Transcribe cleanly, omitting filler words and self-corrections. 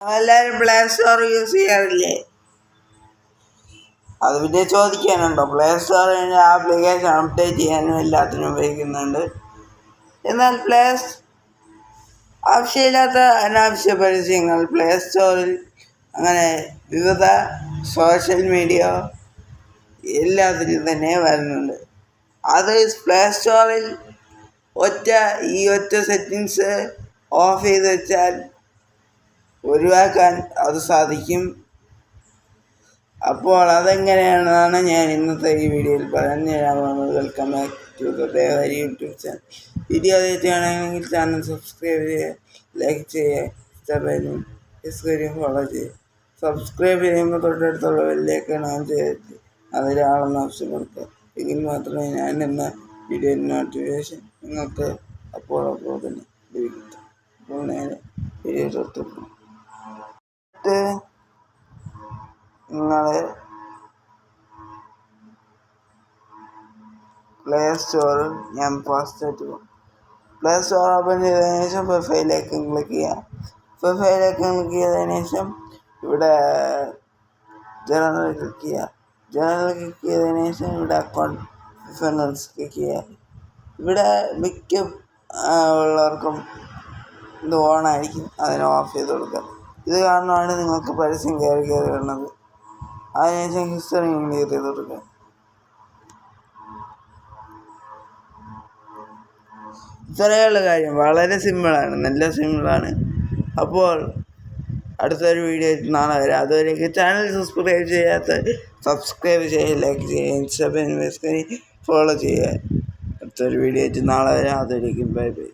എല്ലാവരും play store use ചെയ്യാറില്ലേ? അത് പിന്നെ ചോദിക്കാനുണ്ടോ? പ്ലേ സ്റ്റോറിൻ്റെ ആപ്ലിക്കേഷൻ അപ്ഡേറ്റ് ചെയ്യാനും എല്ലാത്തിനും ഉപയോഗിക്കുന്നുണ്ട്. എന്നാൽ ആവശ്യമില്ലാത്ത അനാവശ്യ പരസ്യങ്ങൾ പ്ലേ സ്റ്റോറിൽ അങ്ങനെ വിവിധ സോഷ്യൽ മീഡിയ എല്ലാത്തിനും തന്നെ വരുന്നുണ്ട്. അത് പ്ലേ സ്റ്റോറിൽ ഒറ്റ സെറ്റിങ്സ് ഓഫ് ചെയ്ത് വെച്ചാൽ ഒഴിവാക്കാൻ അത് സാധിക്കും. അപ്പോൾ അതെങ്ങനെയാണെന്നാണ് ഞാൻ ഇന്നത്തെ ഈ വീഡിയോയിൽ പറയുന്നത്. വെൽക്കം ബാക്ക് ടു ദേവരി യൂട്യൂബ് ചാനൽ. വീഡിയോ ആദ്യമാണെങ്കിൽ ചാനൽ സബ്സ്ക്രൈബ് ചെയ്യുക, ലൈക്ക് ചെയ്യുക, ഇഷ്ടപ്പെടും ഫോളോ ചെയ്യുക. സബ്സ്ക്രൈബ് ചെയ്യുമ്പോൾ തൊട്ടടുത്തുള്ള ബെല്ലിലേക്കാണ് ഓൺ ചെയ്ത് അതിലാണെന്ന് ആവശ്യപ്പെടുത്തുക. എങ്കിൽ മാത്രമേ ഞാൻ എന്ന വീഡിയോ നോട്ടിഫിക്കേഷൻ നിങ്ങൾക്ക് അപ്പോൾ തന്നെ ലഭിക്കും. അപ്പോൾ നേരെ വീഡിയോ തൊട്ടു നിങ്ങൾ പ്ലേ സ്റ്റോറിൽ ഞാൻ ഫസ്റ്റായിട്ട് പോകും. പ്ലേ സ്റ്റോർ ഓപ്പൺ ചെയ്തതിന് ശേഷം പ്രൊഫൈലിലേക്ക് ക്ലിക്ക് ചെയ്യാം. പ്രൊഫൈലിലേക്ക് ക്ലിക്ക് ചെയ്തതിന് ശേഷം ഇവിടെ ജനറൽ ക്ലിക്ക് ചെയ്യുക. ജനറൽ ക്ലിക്ക് ചെയ്തതിന് ശേഷം ഇവിടെ അക്കൗണ്ട് പ്രിഫറൻസ് ക്ലിക്ക് ചെയ്യുക. ഇവിടെ മിക്ക ഉള്ളവർക്കും ഇത് ഓണായിരിക്കും, അതിനെ ഓഫ് ചെയ്ത് കൊടുക്കുക. ഇത് കാരണമാണ് നിങ്ങൾക്ക് പരസ്യം കയറി വരുന്നത്. അതിനുശേഷം ഹിസ്റ്ററി ക്ലിയർ ചെയ്ത് കൊടുക്കുക. ഇത്രയുള്ള കാര്യം, വളരെ സിമ്പിളാണ്, നല്ല സിമ്പിളാണ്. അപ്പോൾ അടുത്തൊരു വീഡിയോ നാളെ വരാം. അതുവരേക്ക് ചാനൽ സബ്സ്ക്രൈബ് ചെയ്യാത്ത സബ്സ്ക്രൈബ് ചെയ്യുക, ലൈക്ക് ചെയ്യുക, ഇൻസ്റ്റാഗ്രാം ഫോളോ ചെയ്യുക. അടുത്തൊരു വീഡിയോ നാളെ വരാം. അതുവരേക്കും ബൈ ബൈ.